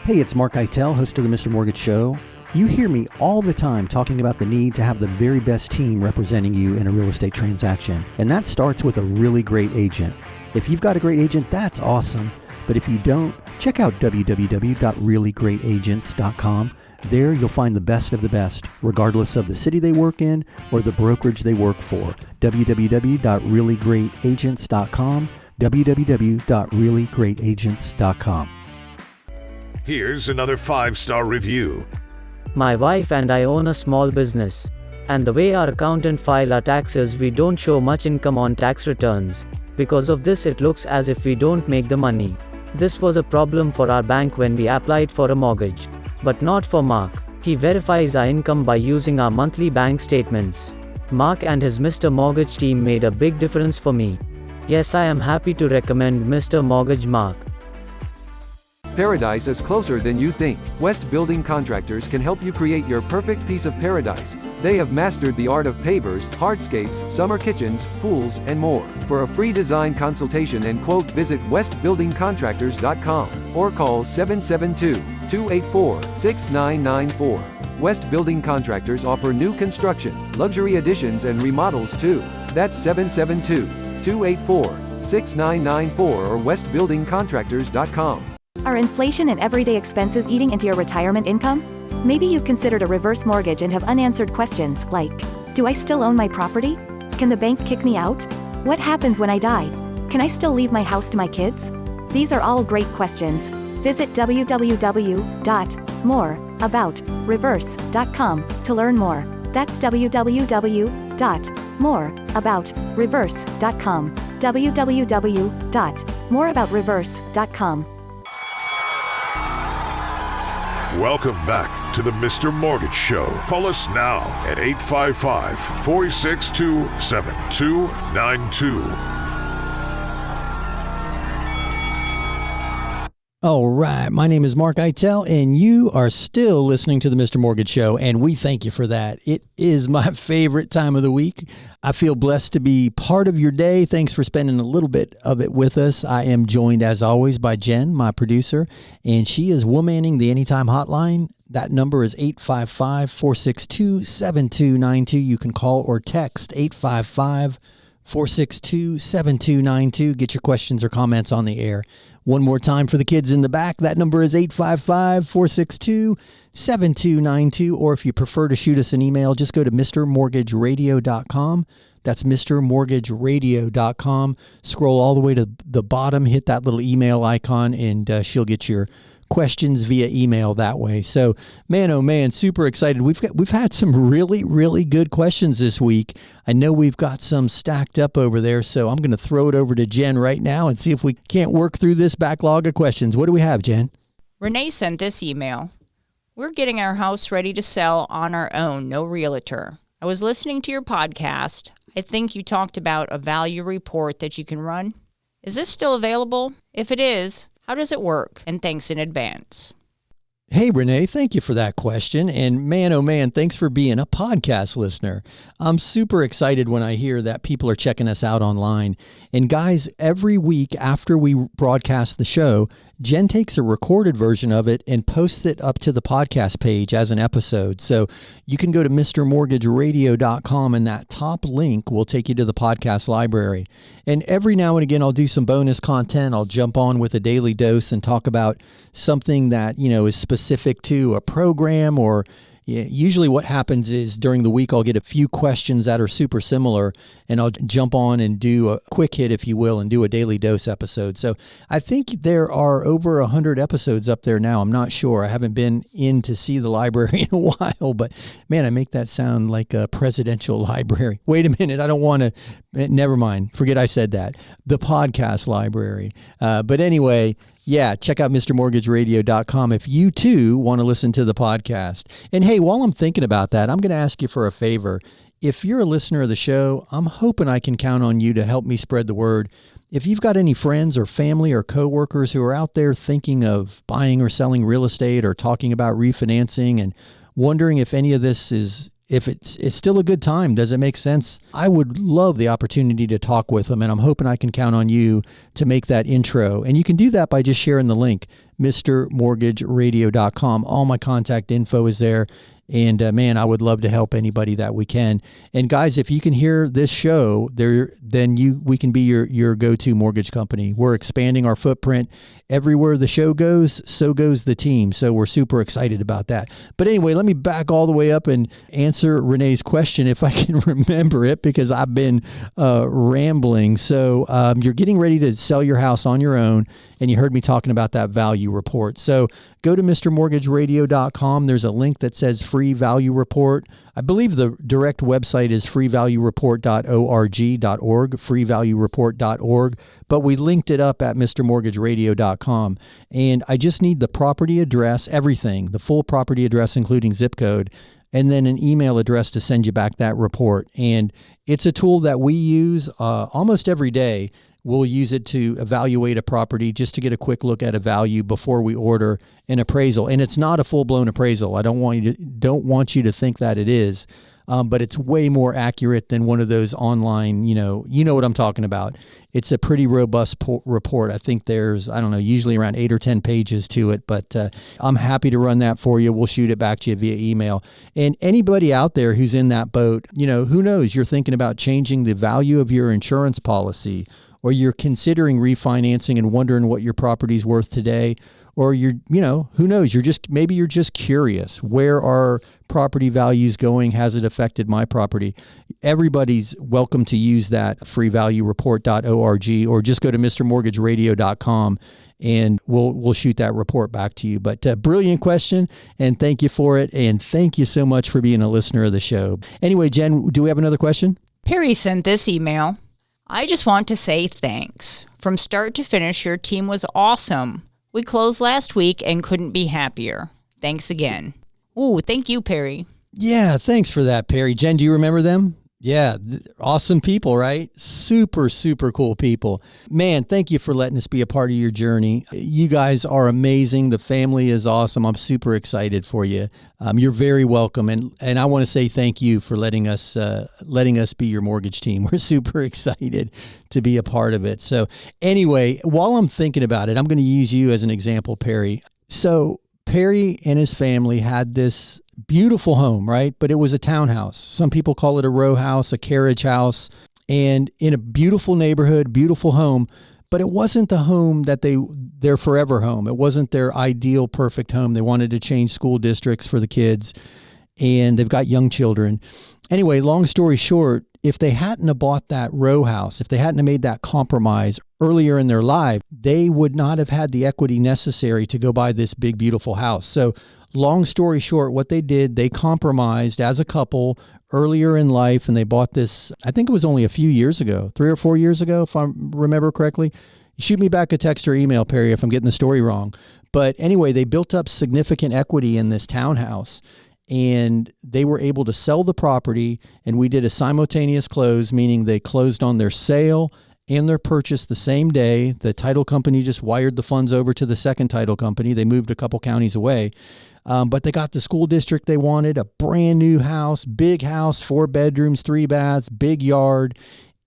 S2: Hey, it's Mark Eitel, host of the Mr. Mortgage Show. You hear me all the time talking about the need to have the very best team representing you in a real estate transaction. And that starts with a really great agent. If you've got a great agent, that's awesome. But if you don't, check out www.reallyGreatAgents.com. There you'll find the best of the best, regardless of the city they work in or the brokerage they work for. www.reallyGreatAgents.com. www.reallyGreatAgents.com.
S1: Here's another 5-star review.
S9: My wife and I own a small business. And the way our accountant file our taxes, we don't show much income on tax returns. Because of this, it looks as if we don't make the money. This was a problem for our bank when we applied for a mortgage. But not for Mark. He verifies our income by using our monthly bank statements. Mark and his Mr. Mortgage team made a big difference for me. Yes, I am happy to recommend Mr. Mortgage Mark.
S4: Paradise is closer than you think. West Building Contractors can help you create your perfect piece of paradise. They have mastered the art of pavers, hardscapes, summer kitchens, pools, and more. For a free design consultation and quote, visit westbuildingcontractors.com or call 772-284-6994. West Building Contractors offer new construction, luxury additions, and remodels too. That's 772-284-6994 or westbuildingcontractors.com.
S5: Are inflation and everyday expenses eating into your retirement income? Maybe you've considered a reverse mortgage and have unanswered questions like, do I still own my property? Can the bank kick me out? What happens when I die? Can I still leave my house to my kids? These are all great questions. Visit www.moreaboutreverse.com to learn more. That's www.moreaboutreverse.com. www.moreaboutreverse.com.
S1: Welcome back to the Mr. Mortgage Show. Call us now at 855-462-7292.
S2: All right. My name is Mark Eitel, and you are still listening to the Mr. Mortgage Show, and we thank you for that. It is my favorite time of the week. I feel blessed to be part of your day. Thanks for spending a little bit of it with us. I am joined, as always, by Jen, my producer, and she is womanning the Anytime Hotline. That number is 855-462-7292. You can call or text 855-462-7292. Get your questions or comments on the air. One more time for the kids in the back. That number is 855-462-7292. Or if you prefer to shoot us an email, just go to MrMortgageRadio.com. That's MrMortgageRadio.com. Scroll all the way to the bottom, hit that little email icon, and she'll get your questions via email that way. So, man, oh man, super excited. We've had some really, really good questions this week. I know we've got some stacked up over there, so I'm going to throw it over to Jen right now and see if we can't work through this backlog of questions. What do we have, Jen?
S6: Renee sent this email. We're getting our house ready to sell on our own, no realtor. I was listening to your podcast. I think you talked about a value report that you can run. Is this still available? If it is, how does it work? And thanks in advance.
S2: Hey, Renee, thank you for that question. And man, oh man, thanks for being a podcast listener. I'm super excited when I hear that people are checking us out online. And guys, every week after we broadcast the show, Jen takes a recorded version of it and posts it up to the podcast page as an episode. So you can go to mrmortgageradio.com and that top link will take you to the podcast library. And every now and again, I'll do some bonus content. I'll jump on with a daily dose and talk about something that, is specific to a program or usually what happens is during the week, I'll get a few questions that are super similar and I'll jump on and do a quick hit, if you will, and do a daily dose episode. So I think there are over 100 episodes up there now. I'm not sure. I haven't been in to see the library in a while, but man, I make that sound like a presidential library. Wait a minute. I don't want to, never mind. Forget I said that. The podcast library. But anyway, yeah, check out mrmortgageradio.com if you too want to listen to the podcast. And hey, while I'm thinking about that, I'm going to ask you for a favor. If you're a listener of the show, I'm hoping I can count on you to help me spread the word. If you've got any friends or family or coworkers who are out there thinking of buying or selling real estate or talking about refinancing and wondering if any of this is if it's still a good time, does it make sense? I would love the opportunity to talk with them, and I'm hoping I can count on you to make that intro. And you can do that by just sharing the link, mrmortgageradio.com. All my contact info is there. And man, I would love to help anybody that we can. And guys, if you can hear this show, then we can be your go-to mortgage company. We're expanding our footprint. Everywhere the show goes, so goes the team. So we're super excited about that. But anyway, let me back all the way up and answer Renee's question if I can remember it, because I've been rambling. So you're getting ready to sell your house on your own, and you heard me talking about that value report. So go to mrmortgageradio.com. There's a link that says free value report. I believe the direct website is freevaluereport.org, freevaluereport.org, but we linked it up at mrmortgageradio.com. And I just need the property address, everything, the full property address, including zip code, and then an email address to send you back that report. And it's a tool that we use almost every day. We'll use it to evaluate a property just to get a quick look at a value before we order an appraisal. And it's not a full-blown appraisal. I don't want you to think that it is, but it's way more accurate than one of those online, you know what I'm talking about. It's a pretty robust report. I think there's, usually around 8 or 10 pages to it, but I'm happy to run that for you. We'll shoot it back to you via email. And anybody out there who's in that boat, who knows, you're thinking about changing the value of your insurance policy, or you're considering refinancing and wondering what your property's worth today, or who knows, maybe you're just curious. Where are property values going? Has it affected my property? Everybody's welcome to use that freevaluereport.org, or just go to mrmortgageradio.com and we'll shoot that report back to you. But brilliant question, and thank you for it. And thank you so much for being a listener of the show. Anyway, Jen, do we have another question?
S6: Perry sent this email. I just want to say thanks. From start to finish, your team was awesome. We closed last week and couldn't be happier. Thanks again. Ooh, thank you, Perry.
S2: Yeah, thanks for that, Perry. Jen, do you remember them? Yeah, awesome people, right? Super, super cool people. Man, thank you for letting us be a part of your journey. You guys are amazing. The family is awesome. I'm super excited for you. You're very welcome. And I want to say thank you for letting us be your mortgage team. We're super excited to be a part of it. So anyway, while I'm thinking about it, I'm going to use you as an example, Perry. So Perry and his family had this beautiful home, right? But it was a townhouse. Some people call it a row house, a carriage house, and in a beautiful neighborhood, beautiful home. But it wasn't the home that their forever home. It wasn't their ideal, perfect home. They wanted to change school districts for the kids, and they've got young children. Anyway, long story short, if they hadn't have bought that row house, if they hadn't have made that compromise earlier in their life, they would not have had the equity necessary to go buy this big, beautiful house. So long story short, what they did, they compromised as a couple earlier in life, and they bought this, I think it was only a few years ago, 3 or 4 years ago, if I remember correctly. Shoot me back a text or email, Perry, if I'm getting the story wrong. But anyway, they built up significant equity in this townhouse, and they were able to sell the property, and we did a simultaneous close, meaning they closed on their sale and their purchase the same day. The title company just wired the funds over to the second title company. They moved a couple counties away. But they got the school district they wanted, a brand new house, big house, 4 bedrooms, 3 baths, big yard.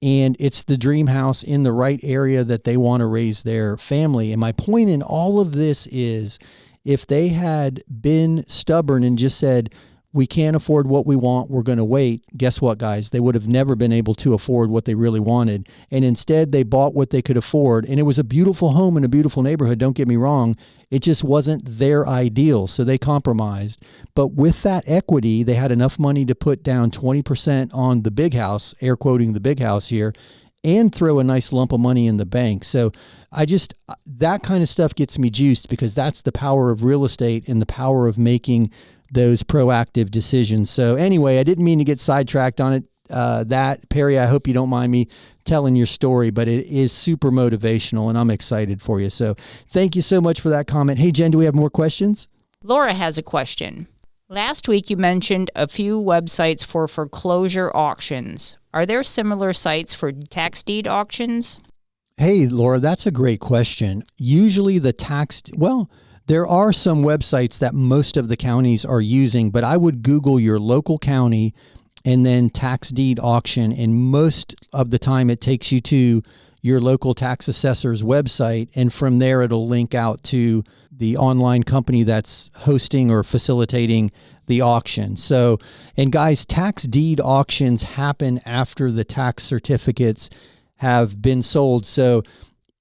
S2: And it's the dream house in the right area that they want to raise their family. And my point in all of this is, if they had been stubborn and just said, we can't afford what we want, we're going to wait, guess what, guys? They would have never been able to afford what they really wanted. And instead, they bought what they could afford. And it was a beautiful home in a beautiful neighborhood, don't get me wrong. It just wasn't their ideal, so they compromised. But with that equity, they had enough money to put down 20% on the big house, air quoting the big house here, and throw a nice lump of money in the bank. So that kind of stuff gets me juiced, because that's the power of real estate and the power of making those proactive decisions. So anyway, I didn't mean to get sidetracked on it. Perry, I hope you don't mind me telling your story, but it is super motivational and I'm excited for you. So thank you so much for that comment. Hey, Jen, do we have more questions?
S6: Laura has a question. Last week you mentioned a few websites for foreclosure auctions. Are there similar sites for tax deed auctions?
S2: Hey, Laura, that's a great question. Usually there are some websites that most of the counties are using, but I would Google your local county and then tax deed auction. And most of the time it takes you to your local tax assessor's website. And from there, it'll link out to the online company that's hosting or facilitating the auction. So, and guys, tax deed auctions happen after the tax certificates have been sold. So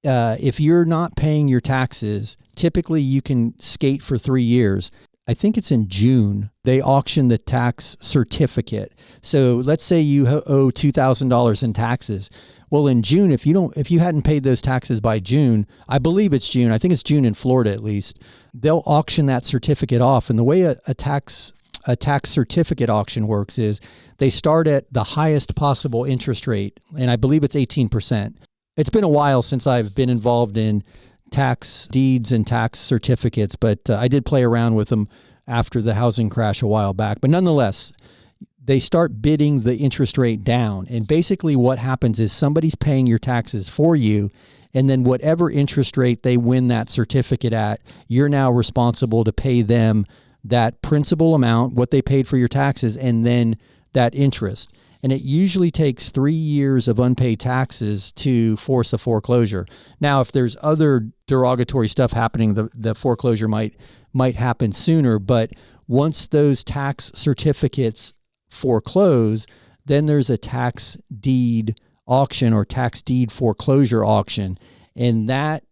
S2: if you're not paying your taxes, typically you can skate for 3 years. I think it's in June, they auction the tax certificate. So let's say you owe $2,000 in taxes. Well, in June, if you hadn't paid those taxes by June, I believe it's June. I think it's June in Florida at least. They'll auction that certificate off. And the way a tax certificate auction works is they start at the highest possible interest rate, and I believe it's 18%. It's been a while since I've been involved in tax deeds and tax certificates, but I did play around with them after the housing crash a while back. But nonetheless, they start bidding the interest rate down. And basically what happens is somebody's paying your taxes for you, and then whatever interest rate they win that certificate at, you're now responsible to pay them that principal amount, what they paid for your taxes, and then that interest. And it usually takes 3 years of unpaid taxes to force a foreclosure. Now, if there's other derogatory stuff happening, the foreclosure might happen sooner. But once those tax certificates foreclose, then there's a tax deed auction or tax deed foreclosure auction. And that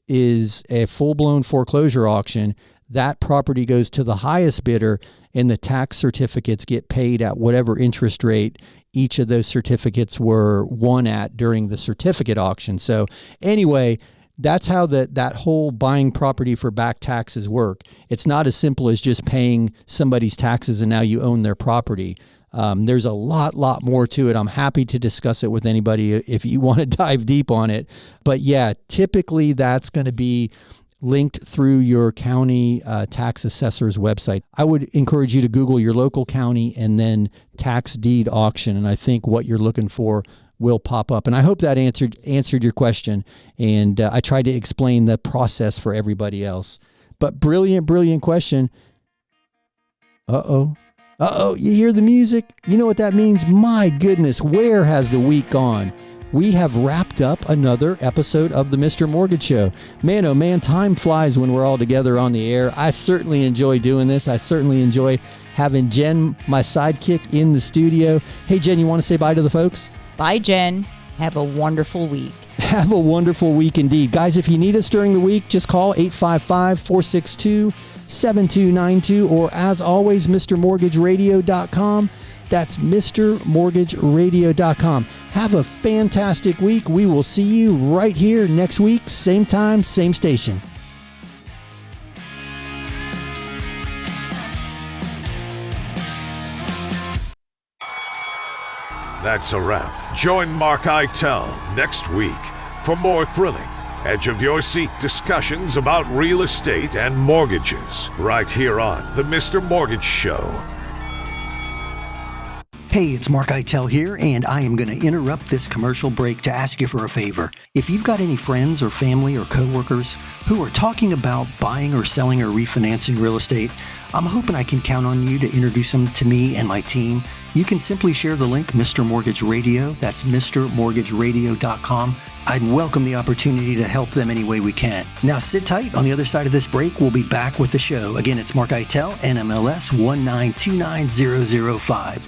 S2: is a full-blown foreclosure auction. That property goes to the highest bidder, and the tax certificates get paid at whatever interest rate each of those certificates were won at during the certificate auction. So anyway, that's how that whole buying property for back taxes work. It's not as simple as just paying somebody's taxes and now you own their property. There's a lot more to it. I'm happy to discuss it with anybody if you want to dive deep on it. But yeah, typically that's going to be linked through your county tax assessor's website. I would encourage you to Google your local county and then tax deed auction, and I think what you're looking for will pop up. And I hope that answered your question, and I tried to explain the process for everybody else. But brilliant question. Uh-oh, you hear the music? You know what that means? My goodness, where has the week gone? We have wrapped up another episode of the Mr. Mortgage Show. Man, oh man, time flies when we're all together on the air. I certainly enjoy doing this. I certainly enjoy having Jen, my sidekick, in the studio. Hey, Jen, you want to say bye to the folks?
S6: Bye, Jen. Have a wonderful week.
S2: Have a wonderful week indeed. Guys, if you need us during the week, just call 855-462-7292, or as always, MrMortgageRadio.com. That's MrMortgageRadio.com. Have a fantastic week. We will see you right here next week, same time, same station.
S1: That's a wrap. Join Mark Eitel next week for more thrilling, edge-of-your-seat discussions about real estate and mortgages right here on The Mr. Mortgage Show.
S10: Hey, it's Mark Eitel here, and I am going to interrupt this commercial break to ask you for a favor. If you've got any friends or family or coworkers who are talking about buying or selling or refinancing real estate, I'm hoping I can count on you to introduce them to me and my team. You can simply share the link, Mr. Mortgage Radio. That's MrMortgageRadio.com. I'd welcome the opportunity to help them any way we can. Now sit tight. On the other side of this break, we'll be back with the show. Again, it's Mark Eitel, NMLS 1929005.